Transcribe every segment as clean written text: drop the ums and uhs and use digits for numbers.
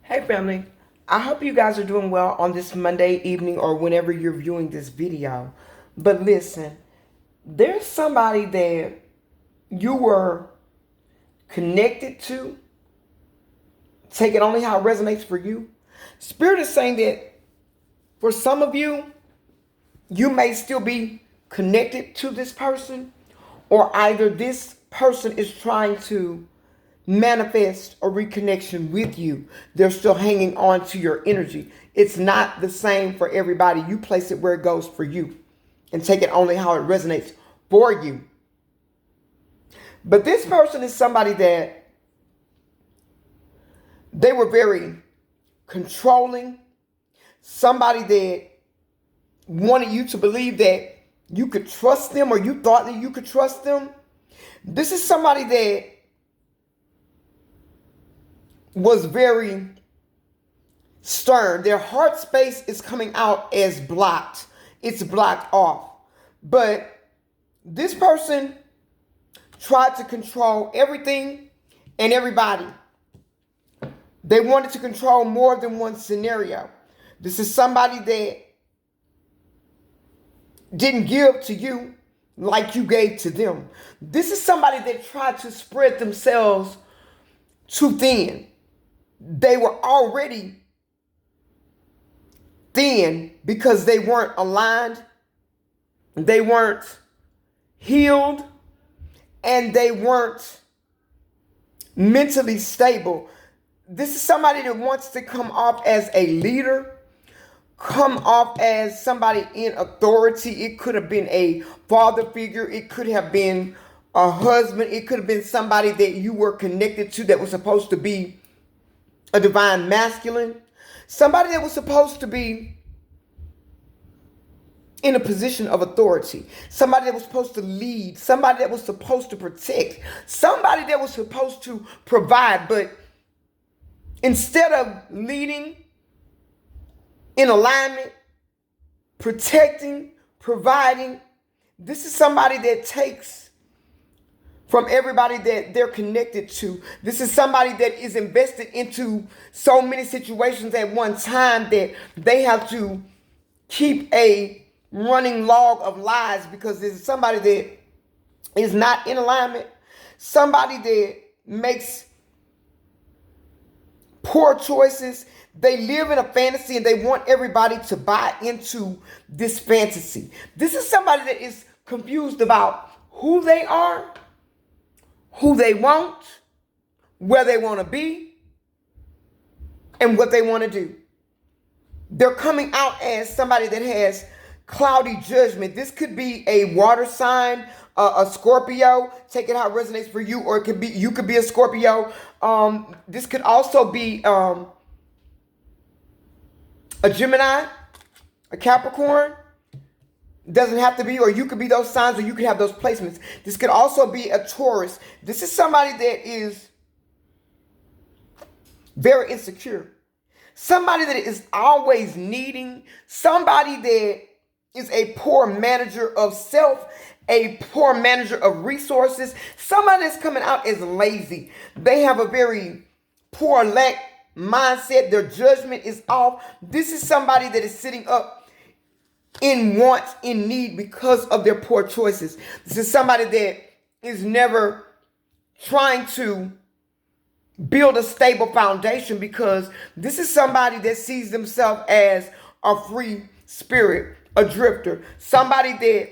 Hey family, I hope you guys are doing well on this Monday evening or whenever you're viewing this video. But listen, there's somebody that you were connected to. Take it only how it resonates for you. Spirit is saying that for some of you, you may still be connected to this person, or either this person is trying to manifest a reconnection with you. They're still hanging on to your energy. It's not the same for everybody. You place it where it goes for you and take it only how it resonates for you. But this person is somebody that they were very controlling, somebody that wanted you to believe that you could trust them or you thought that you could trust them. This is somebody that was very stern. Their heart space is coming out as blocked. It's blocked off. But this person tried to control everything and everybody. They wanted to control more than one scenario. This is somebody that didn't give to you like you gave to them. This is somebody that tried to spread themselves too thin. They were already thin because they weren't aligned, they weren't healed, and they weren't mentally stable. This is somebody that wants to come off as a leader, come off as somebody in authority. It could have been a father figure. It could have been a husband. It could have been somebody that you were connected to that was supposed to be a divine masculine. Somebody that was supposed to be in a position of authority. Somebody that was supposed to lead. Somebody that was supposed to protect. Somebody that was supposed to provide. But instead of leading in alignment, protecting, providing, this is somebody that takes from everybody that they're connected to. This is somebody that is invested into so many situations at one time that they have to keep a running log of lies because this is somebody that is not in alignment, somebody that makes poor choices. They live in a fantasy and they want everybody to buy into this fantasy. This is somebody that is confused about who they are, who they want, where they want to be, and what they want to do. They're coming out as somebody that has cloudy judgment. This could be a water sign, a Scorpio. Take it how it resonates for you, or it could be you could be a Scorpio. This could also be a Gemini, a Capricorn. Doesn't have to be, or you could be those signs, or you could have those placements. This could also be a Taurus. This is somebody that is very insecure. Somebody that is always needing. Somebody that is a poor manager of self, a poor manager of resources. Somebody that's coming out as lazy. They have a very poor lack mindset. Their judgment is off. This is somebody that is sitting up in want, in need because of their poor choices. This is somebody that is never trying to build a stable foundation because this is somebody that sees themselves as a free spirit, a drifter, somebody that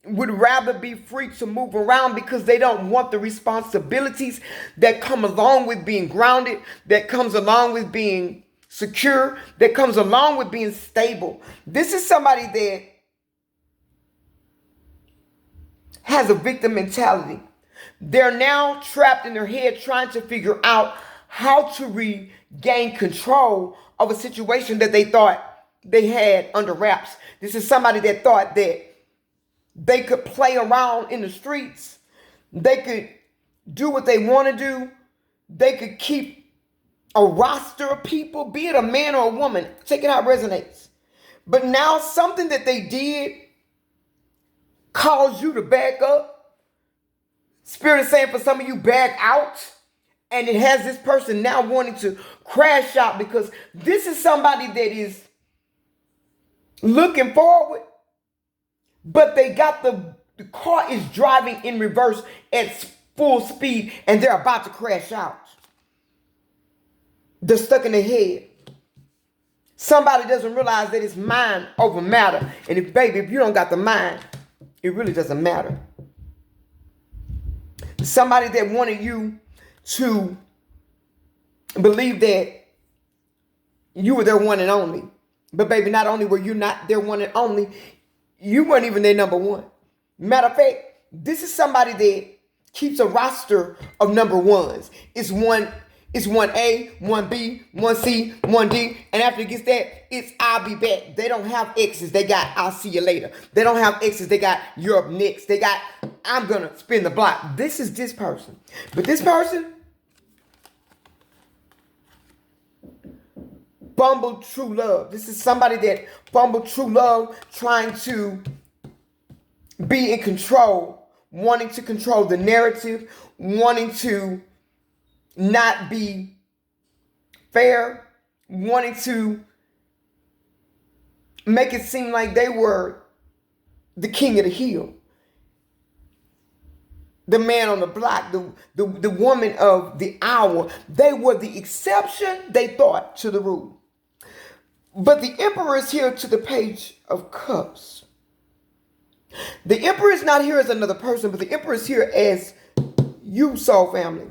would rather be free to move around because they don't want the responsibilities that come along with being grounded, that comes along with being secure, that comes along with being stable. This is somebody that has a victim mentality. They're now trapped in their head trying to figure out how to regain control of a situation that they thought they had under wraps. This is somebody that thought that they could play around in the streets. They could do what they want to do. They could keep a roster of people, be it a man or a woman. Take it how it resonates. But now something that they did caused you to back up. Spirit is saying for some of you, back out And it has this person now wanting to crash out because this is somebody that is looking forward, but they got the car is driving in reverse at full speed and they're about to crash out. They're stuck in their head. Somebody doesn't realize that it's mind over matter. And if you don't got the mind, it really doesn't matter. Somebody that wanted you to believe that you were their one and only. But baby, not only were you not their one and only, you weren't even their number one. Matter of fact, this is somebody that keeps a roster of number ones. It's 1A, 1B, 1C, 1D. And after it gets that, it's I'll be back. They don't have X's. They got I'll see you later. They don't have X's. They got you're up next. They got I'm going to spin the block. This is this person. But this person fumbled true love. This is somebody that fumbled true love, trying to be in control, wanting to control the narrative, wanting to not be fair, wanting to make it seem like they were the king of the hill, the man on the block, the woman of the hour. They were the exception, they thought, to the rule. But the emperor is here to the Page of Cups. The emperor is not here as another person, but the emperor is here as you, soul family.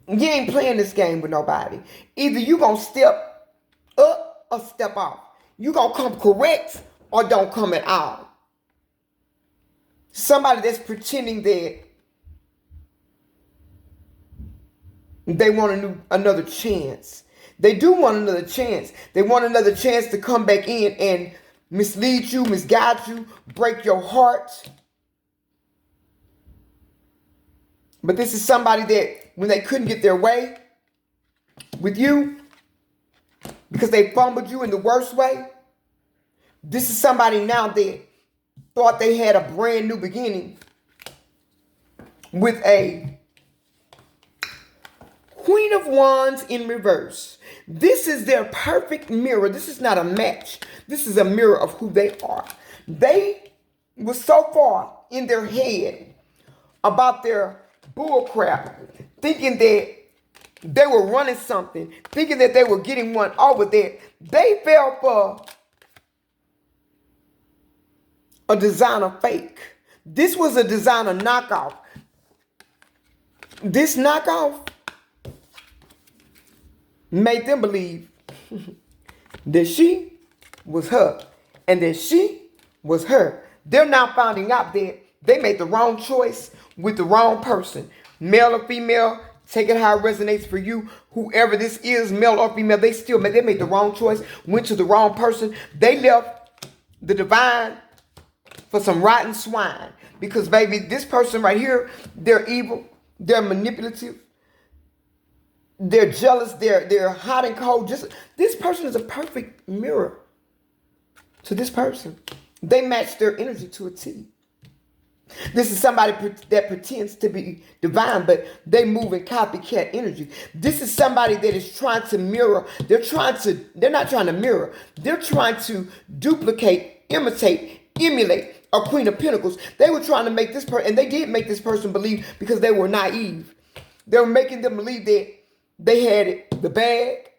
You ain't playing this game with nobody. Either you gonna step up or step off. You gonna come correct or don't come at all. Somebody that's pretending that they want another chance. They do want another chance. They want another chance to come back in and mislead you, misguide you, break your heart. But this is somebody that when they couldn't get their way with you because they fumbled you in the worst way, this is somebody now that thought they had a brand new beginning with a Queen of Wands in reverse. This is their perfect mirror. This is not a match. This is a mirror of who they are. They were so far in their head about their bullcrap, thinking that they were running something, thinking that they were getting one over there. They fell for a designer fake. This was a designer knockoff. This knockoff made them believe that she was her and that she was her. They're now finding out that they made the wrong choice with the wrong person. Male or female, take it how it resonates for you. Whoever this is, male or female, they made the wrong choice, went to the wrong person. They left the divine for some rotten swine. Because baby, this person right here, they're evil, they're manipulative, they're jealous, they're hot and cold. This person is a perfect mirror to this person. They match their energy to a T. This is somebody that pretends to be divine, but they move in copycat energy. This is somebody that is trying to mirror. They're not trying to mirror. They're trying to duplicate, imitate, emulate a Queen of Pentacles. They were trying to make this person, and they did make this person believe because they were naive. They were making them believe that they had the bag,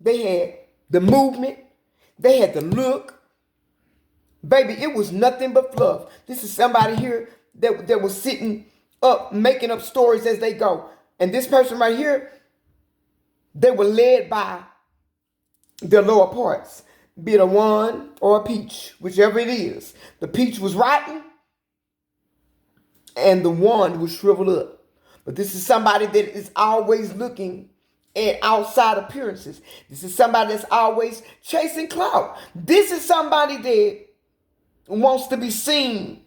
they had the movement, they had the look. Baby, it was nothing but fluff. This is somebody here that was sitting up, making up stories as they go. And this person right here, they were led by their lower parts, be it a wand or a peach, whichever it is. The peach was rotten and the wand was shriveled up. But this is somebody that is always looking at outside appearances. This is somebody that's always chasing clout. This is somebody that wants to be seen,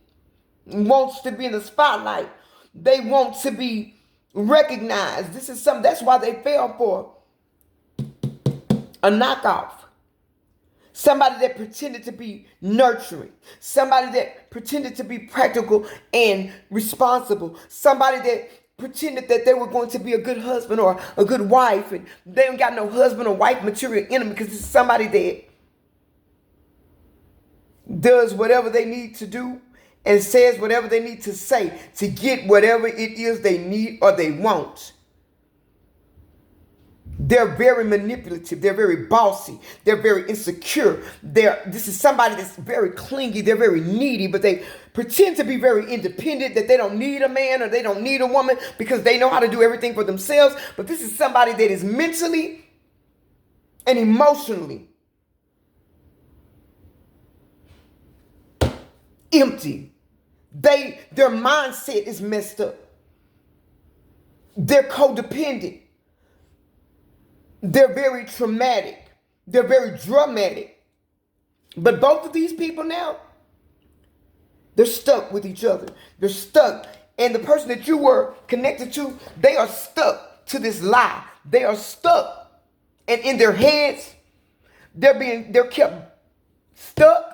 wants to be in the spotlight. They want to be recognized. That's why they fell for a knockoff. Somebody that pretended to be nurturing. Somebody that pretended to be practical and responsible. Somebody that pretended that they were going to be a good husband or a good wife, and they don't got no husband or wife material in them, because this is somebody that does whatever they need to do and says whatever they need to say to get whatever it is they need or they want. They're very manipulative. They're very bossy. They're very insecure. This is somebody that's very clingy. They're very needy, but they pretend to be very independent, that they don't need a man or they don't need a woman because they know how to do everything for themselves. But this is somebody that is mentally and emotionally empty. Their mindset is messed up. They're codependent. They're very traumatic. They're very dramatic. But both of these people now, they're stuck with each other. They're stuck. And the person that you were connected to, they are stuck to this lie. They are stuck. And in their heads, they're kept stuck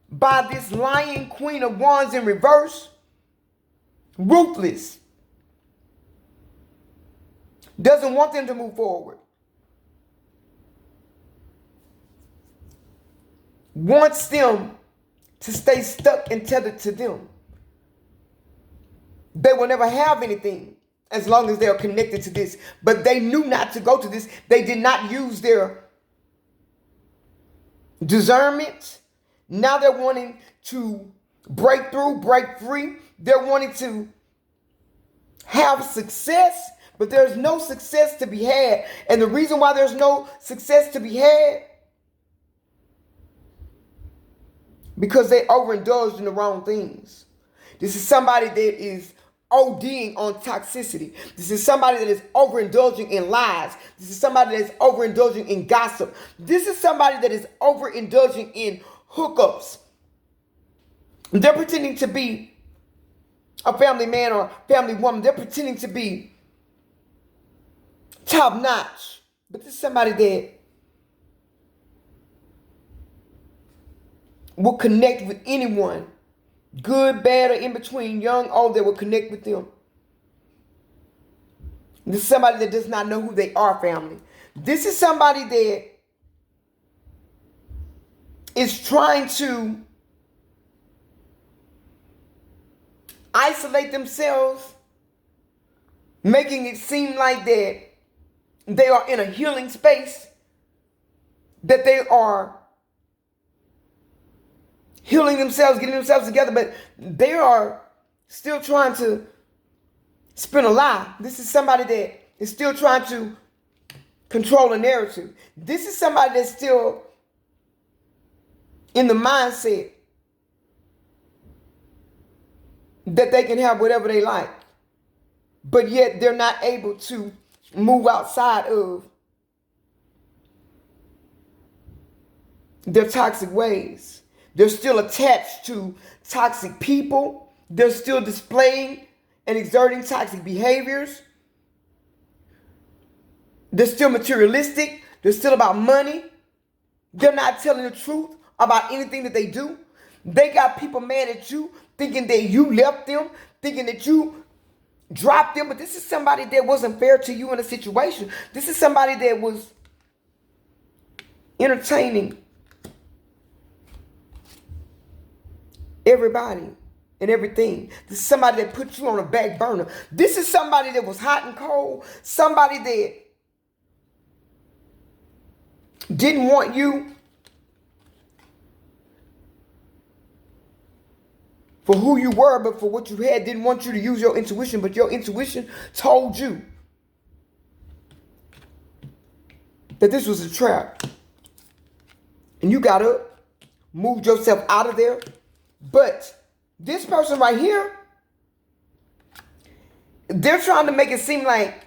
by this lying Queen of Wands in reverse. Ruthless. Doesn't want them to move forward. Wants them to stay stuck and tethered to them. They will never have anything as long as they are connected to this. But they knew not to go to this. They did not use their discernment. Now they're wanting to break through, break free. They're wanting to have success. But there's no success to be had. And the reason why there's no success to be had, because they overindulged in the wrong things. This is somebody that is ODing on toxicity. This is somebody that is overindulging in lies. This is somebody that is overindulging in gossip. This is somebody that is overindulging in hookups. They're pretending to be a family man or family woman. They're pretending to be top notch. But this is somebody that will connect with anyone, good, bad, or in between, young, old, that will connect with them. This is somebody that does not know who they are, family. This is somebody that is trying to isolate themselves, making it seem like that they are in a healing space, that they are healing themselves, getting themselves together, but they are still trying to spin a lie. This is somebody that is still trying to control a narrative. This is somebody that's still in the mindset that they can have whatever they like, but yet they're not able to move outside of their toxic ways. They're still attached to toxic people. They're still displaying and exerting toxic behaviors. They're still materialistic. They're still about money. They're not telling the truth about anything that they do. They got people mad at you, thinking that you left them, thinking that you dropped them. But this is somebody that wasn't fair to you in a situation. This is somebody that was entertaining everybody and everything. This is somebody that put you on a back burner. This is somebody that was hot and cold. Somebody that didn't want you for who you were, but for what you had. Didn't want you to use your intuition, but your intuition told you that this was a trap. And you got up, moved yourself out of there. But this person right here, they're trying to make it seem like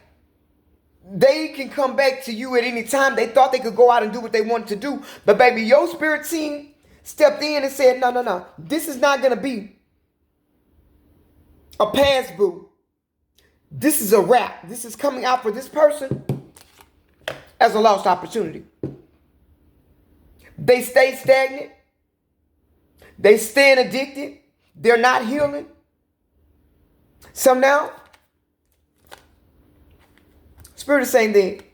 they can come back to you at any time. They thought they could go out and do what they wanted to do. But baby, your spirit team stepped in and said, no. This is not going to be a pass, boo. This is a wrap. This is coming out for this person as a lost opportunity. They stay stagnant. They stand addicted. They're not healing. So now Spirit is saying that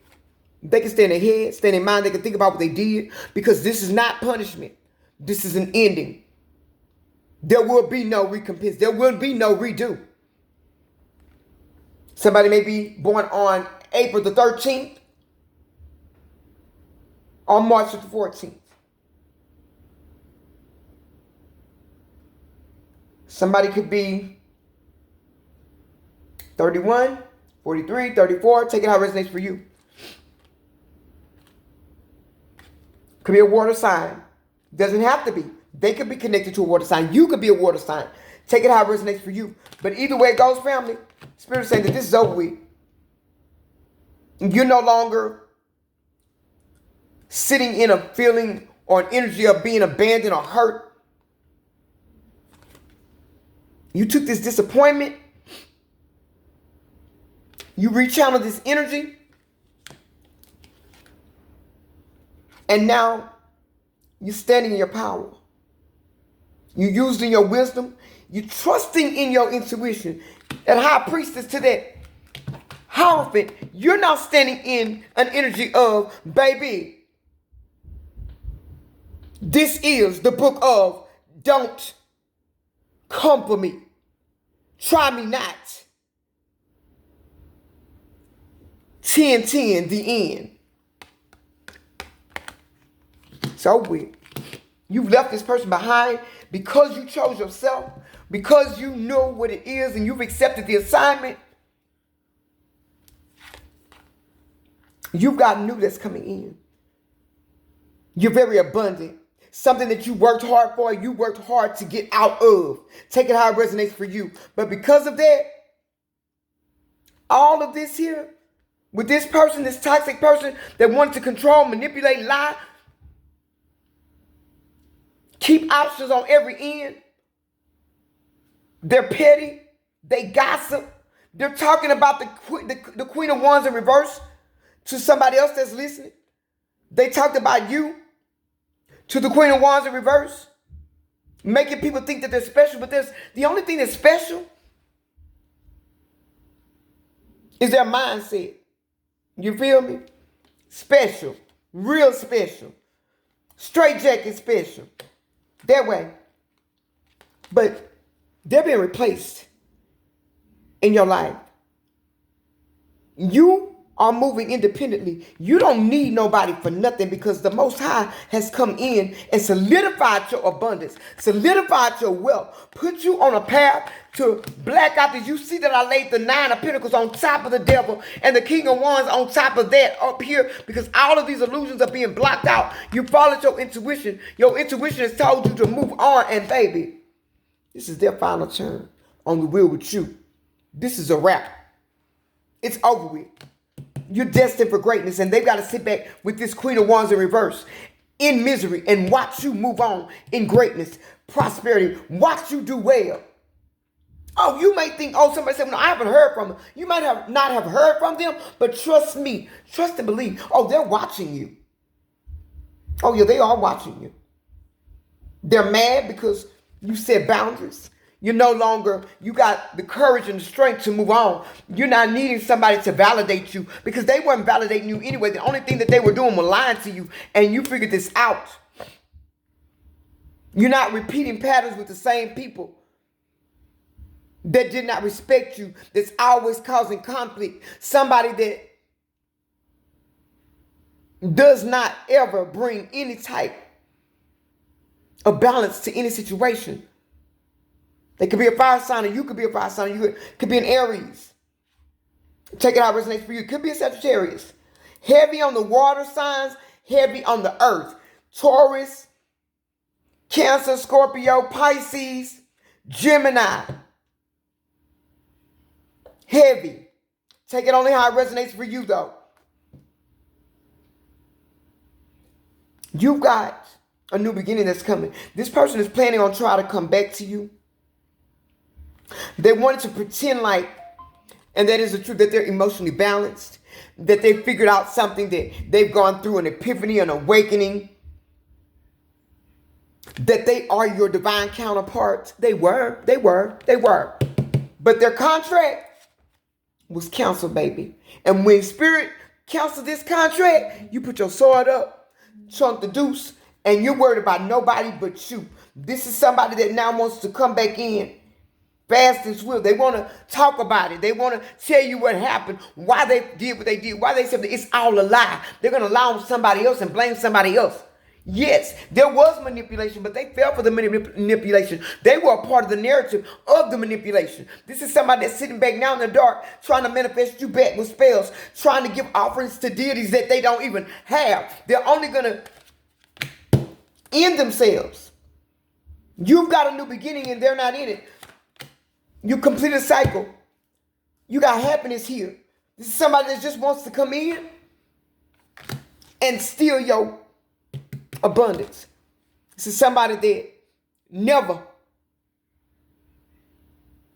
they can stay in their head, stay in their mind. They can think about what they did, because this is not punishment. This is an ending. There will be no recompense. There will be no redo. Somebody may be born on April the 13th or March the 14th. Somebody could be 31, 43, 34. Take it how it resonates for you. Could be a water sign. Doesn't have to be. They could be connected to a water sign. You could be a water sign. Take it how it resonates for you. But either way it goes, family, Spirit is saying that this is over with. You're no longer sitting in a feeling or an energy of being abandoned or hurt. You took this disappointment. You rechanneled this energy. And now you're standing in your power. You're using your wisdom. You're trusting in your intuition. And high priestess to that Hierophant, you're now standing in an energy of, baby, this is the book of don't come for me. Try me not. 10-10, the end. So weird. You've left this person behind because you chose yourself, because you know what it is and you've accepted the assignment. You've got new that's coming in. You're very abundant. Something that you worked hard for, you worked hard to get out of. Take it how it resonates for you. But because of that, all of this here, with this person, this toxic person that wanted to control, manipulate, lie, keep options on every end. They're petty. They gossip. They're talking about the Queen of Wands in reverse to somebody else that's listening. They talked about you to the Queen of Wands in reverse, making people think that they're special. But the only thing that's special is their mindset. You feel me? Special. Real special. Straight jacket special. That way. But they're being replaced in your life. You are moving independently. You don't need nobody for nothing, because the Most High has come in and solidified your abundance, solidified your wealth, put you on a path to black out this. You see that I laid the 9 of Pentacles on top of the devil and the King of Wands on top of that up here, because all of these illusions are being blocked out. You followed your intuition. Your intuition has told you to move on, and baby, this is their final turn on the wheel with you. This is a wrap. It's over with. You're destined for greatness, and they've got to sit back with this Queen of Wands in reverse in misery and watch you move on in greatness, prosperity, watch you do well. Oh, you may think, oh, somebody said, no, I haven't heard from them. You might have not have heard from them, but trust me, trust and believe. Oh, they're watching you. Oh, yeah, they are watching you. They're mad because you set boundaries. You're no longer, you got the courage and the strength to move on. You're not needing somebody to validate you, because they weren't validating you anyway. The only thing that they were doing was lying to you, and you figured this out. You're not repeating patterns with the same people that did not respect you, that's always causing conflict. Somebody that does not ever bring any type of balance to any situation. They could be a fire sign, or you could be a fire sign. You could be an Aries. Take it how it resonates for you. It could be a Sagittarius. Heavy on the water signs, heavy on the earth. Taurus, Cancer, Scorpio, Pisces, Gemini. Heavy. Take it only how it resonates for you, though. You've got a new beginning that's coming. This person is planning on trying to come back to you. They wanted to pretend like, and that is the truth, that they're emotionally balanced, that they figured out something, that they've gone through an epiphany, an awakening, that they are your divine counterparts. They were. But their contract was canceled, baby. And when spirit cancels this contract, you put your sword up, trunk the deuce, and you're worried about nobody but you. This is somebody that now wants to come back in fast and swift. They want to talk about it. They want to tell you what happened, why they did what they did, why they said that it's all a lie. They're going to lie on somebody else and blame somebody else. Yes, there was manipulation, but they fell for the manipulation. They were a part of the narrative of the manipulation. This is somebody that's sitting back now in the dark, trying to manifest you back with spells, trying to give offerings to deities that they don't even have. They're only going to end themselves. You've got a new beginning and they're not in it. You complete a cycle. You got happiness here. This is somebody that just wants to come in and steal your abundance. This is somebody that never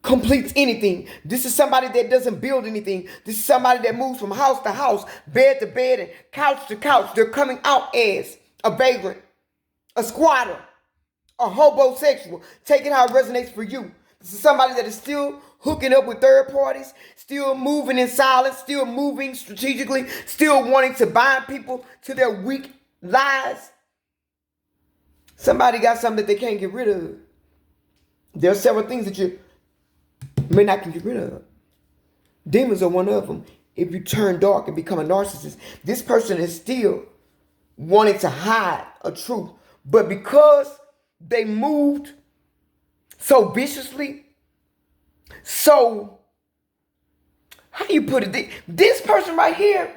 completes anything. This is somebody that doesn't build anything. This is somebody that moves from house to house, bed to bed, and couch to couch. They're coming out as a vagrant, a squatter, a hobosexual. Take it how it resonates for you. This is somebody that is still hooking up with third parties, still moving in silence, still moving strategically, still wanting to bind people to their weak lies. Somebody got something that they can't get rid of. There are several things that you may not can get rid of. Demons are one of them. If you turn dark and become a narcissist, this person is still wanting to hide a truth. But because they moved so viciously, so, how do you put it? This person right here,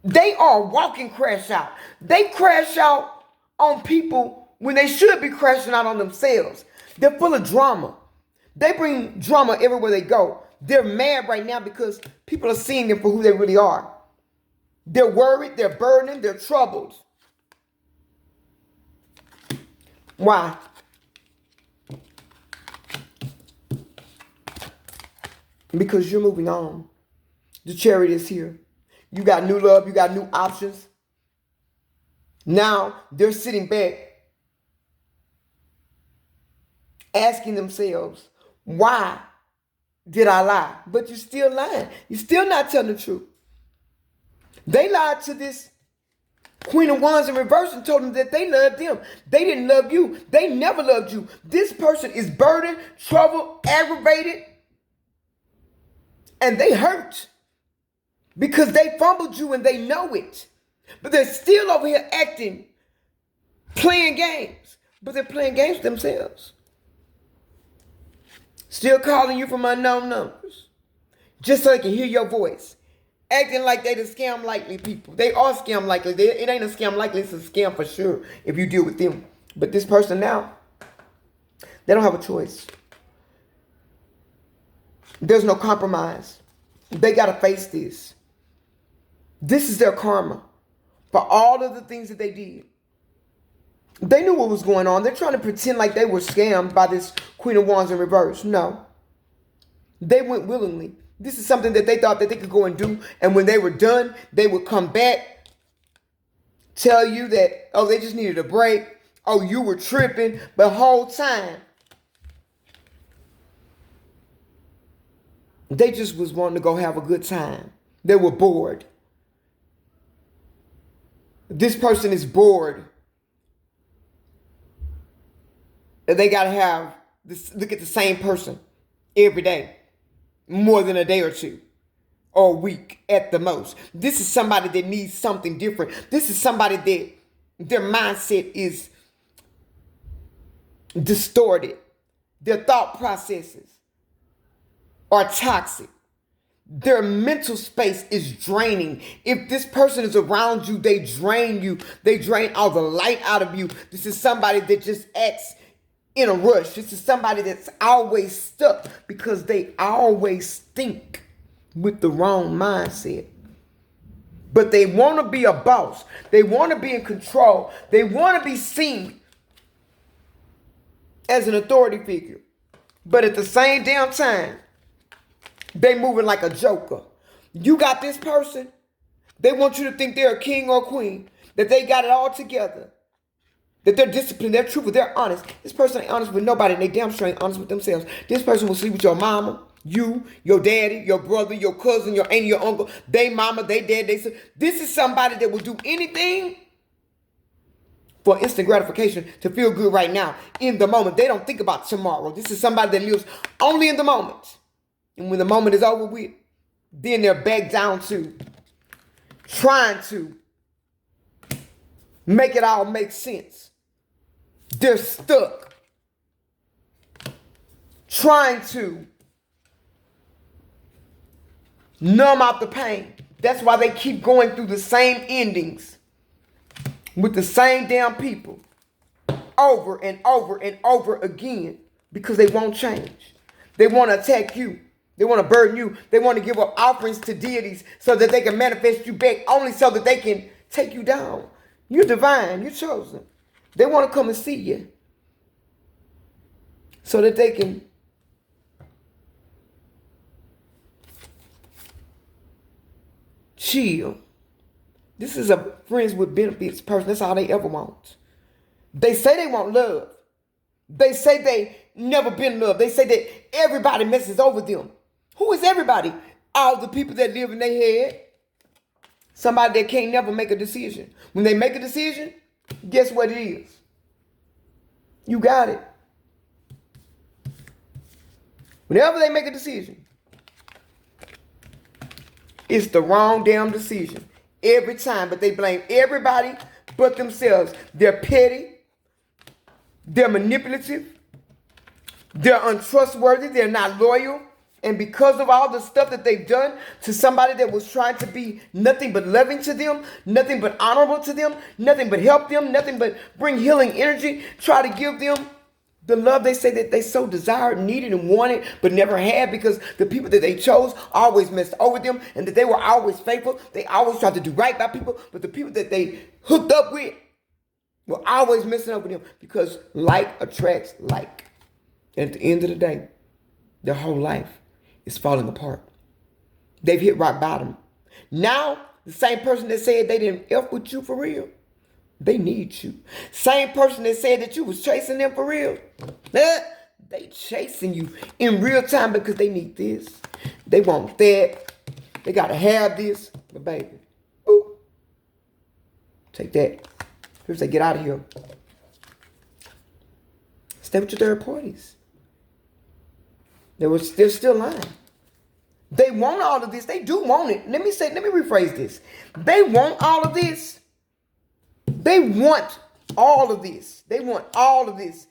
they are a walking crash out. They crash out on people when they should be crashing out on themselves. They're full of drama. They bring drama everywhere they go. They're mad right now because people are seeing them for who they really are. They're worried, they're burdened, they're troubled. Why? Because you're moving on. The Chariot is here. You got new love. You got new options. Now they're sitting back asking themselves, why did I lie? But you're still lying. You're still not telling the truth. They lied to this Queen of Wands in reverse and told them that they loved them. They didn't love you. They never loved you. This person is burdened, troubled, aggravated, and they hurt because they fumbled you and they know it. But they're still over here acting, playing games. But they're playing games themselves. Still calling you from unknown numbers just so they can hear your voice. Acting like they the scam likely people. They are scam likely. It ain't a scam likely. It's a scam for sure if you deal with them. But this person now, they don't have a choice. There's no compromise. They got to face this. This is their karma for all of the things that they did. They knew what was going on. They're trying to pretend like they were scammed by this Queen of Wands in reverse. No. They went willingly. This is something that they thought that they could go and do. And when they were done, they would come back, tell you that, oh, they just needed a break. Oh, you were tripping. But the whole time, they just was wanting to go have a good time. They were bored. This person is bored. And they got to have this, look at the same person every day. More than a day or two. Or a week at the most. This is somebody that needs something different. This is somebody that their mindset is distorted. Their thought processes are toxic. Their mental space is draining. If this person is around you, they drain you. They drain all the light out of you. This is somebody that just acts in a rush. This is somebody that's always stuck because they always think with the wrong mindset. But they want to be a boss. They want to be in control. They want to be seen as an authority figure. But at the same damn time, they moving like a joker. You got this person, they want you to think they're a king or a queen, that they got it all together. That they're disciplined, they're truthful, they're honest. This person ain't honest with nobody, and they damn sure ain't honest with themselves. This person will sleep with your mama, You, your daddy, your brother, your cousin, your aunt, your uncle, they mama, they dad, they son. This is somebody that will do anything for instant gratification to feel good right now, in the moment. They don't think about tomorrow. This is somebody that lives only in the moment. And when the moment is over with, then they're back down to trying to make it all make sense. They're stuck trying to numb out the pain. That's why they keep going through the same endings with the same damn people over and over and over again, because they won't change. They want to attack you. They want to burden you. They want to give up offerings to deities so that they can manifest you back, only so that they can take you down. You're divine. You're chosen. They want to come and see you so that they can chill. This is a friends with benefits person. That's all they ever want. They say they want love. They say they never been loved. They say that everybody messes over them. Who is everybody? All the people that live in their head. Somebody that can't never make a decision. When they make a decision, guess what it is? You got it. Whenever they make a decision, it's the wrong damn decision. Every time, but they blame everybody but themselves. They're petty. They're manipulative. They're untrustworthy. They're not loyal. And because of all the stuff that they've done to somebody that was trying to be nothing but loving to them, nothing but honorable to them, nothing but help them, nothing but bring healing energy, try to give them the love they say that they so desired, needed, and wanted, but never had, because the people that they chose always messed over them, and that they were always faithful. They always tried to do right by people, but the people that they hooked up with were always messing over them, because like attracts like. And at the end of the day, their whole life is falling apart. They've hit rock bottom. Now, the same person that said they didn't F with you for real, they need you. Same person that said that you was chasing them for real, they chasing you in real time, because they need this. They want that. They got to have this. But baby, ooh, take that. People say, get out of here. Stay with your third parties. They're still lying. They want all of this. They do want it. Let me rephrase this. They want all of this. They want all of this. They want all of this.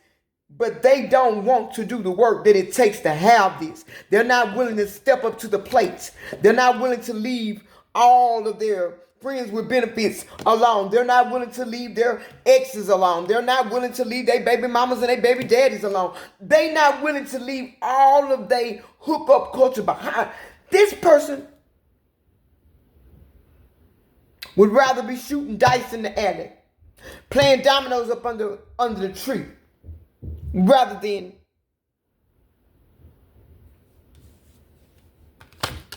But they don't want to do the work that it takes to have this. They're not willing to step up to the plate. They're not willing to leave all of their friends with benefits alone. They're not willing to leave their exes alone. They're not willing to leave their baby mamas and their baby daddies alone. They're not willing to leave all of their hookup culture behind. This person would rather be shooting dice in the alley, playing dominoes up under the tree, rather than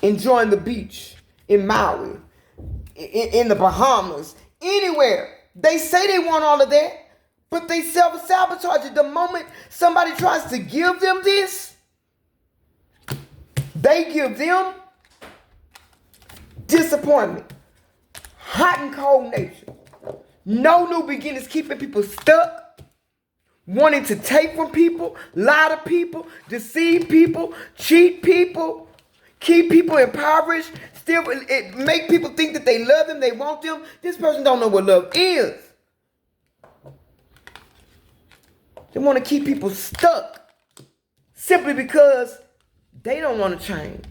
enjoying the beach in Maui, in the Bahamas, anywhere. They say they want all of that, but they self-sabotage it. The moment somebody tries to give them this, they give them disappointment, hot and cold nature, no new beginnings, keeping people stuck, wanting to take from people, lie to people, deceive people, cheat people, keep people impoverished, still make people think that they love them, they want them. This person don't know what love is. They want to keep people stuck simply because they don't want to change.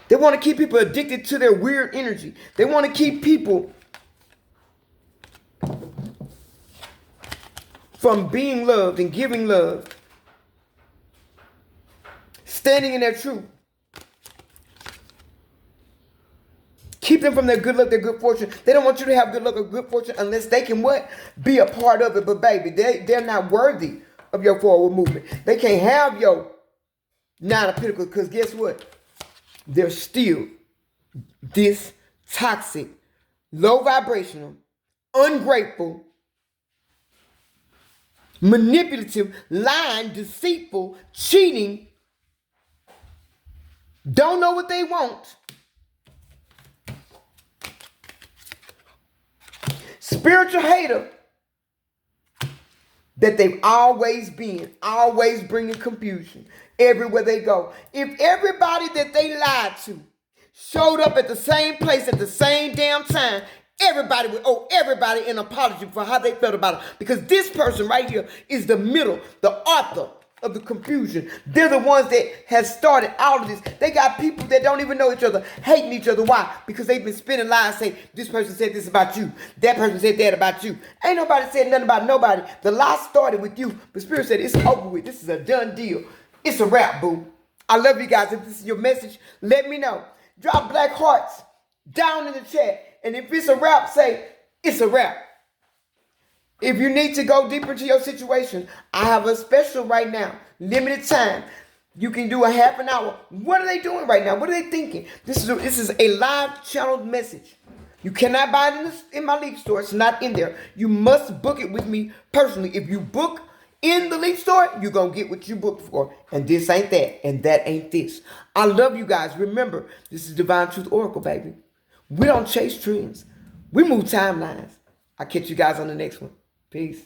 They want to keep people addicted to their weird energy. They want to keep people from being loved and giving love, standing in their truth. Keep them from their good luck, their good fortune. They don't want you to have good luck or good fortune unless they can what? Be a part of it. But baby, they're not worthy of your forward movement. They can't have your 9 of Pentacles, because guess what? They're still this toxic, low vibrational, ungrateful, manipulative, lying, deceitful, cheating, don't know what they want. Spiritual hater that they've always been, always bringing confusion everywhere they go. If everybody that they lied to showed up at the same place at the same damn time, everybody would owe everybody an apology for how they felt about it. Because this person right here is the middle, the author of the confusion. They're the ones that has started all of this. They got people that don't even know each other, hating each other. Why? Because they've been spinning lies saying, this person said this about you. That person said that about you. Ain't nobody said nothing about nobody. The lie started with you. But Spirit said, it's over with. This is a done deal. It's a wrap, boo. I love you guys. If this is your message, let me know. Drop black hearts down in the chat. And if it's a wrap, say, it's a wrap. If you need to go deeper into your situation, I have a special right now. Limited time. You can do a half an hour. What are they doing right now? What are they thinking? This is a live channeled message. You cannot buy it in my Leaf store. It's not in there. You must book it with me personally. If you book in the Leaf store, you're going to get what you booked for. And this ain't that. And that ain't this. I love you guys. Remember, this is Divine Truth Oracle, baby. We don't chase trends. We move timelines. I'll catch you guys on the next one. Peace.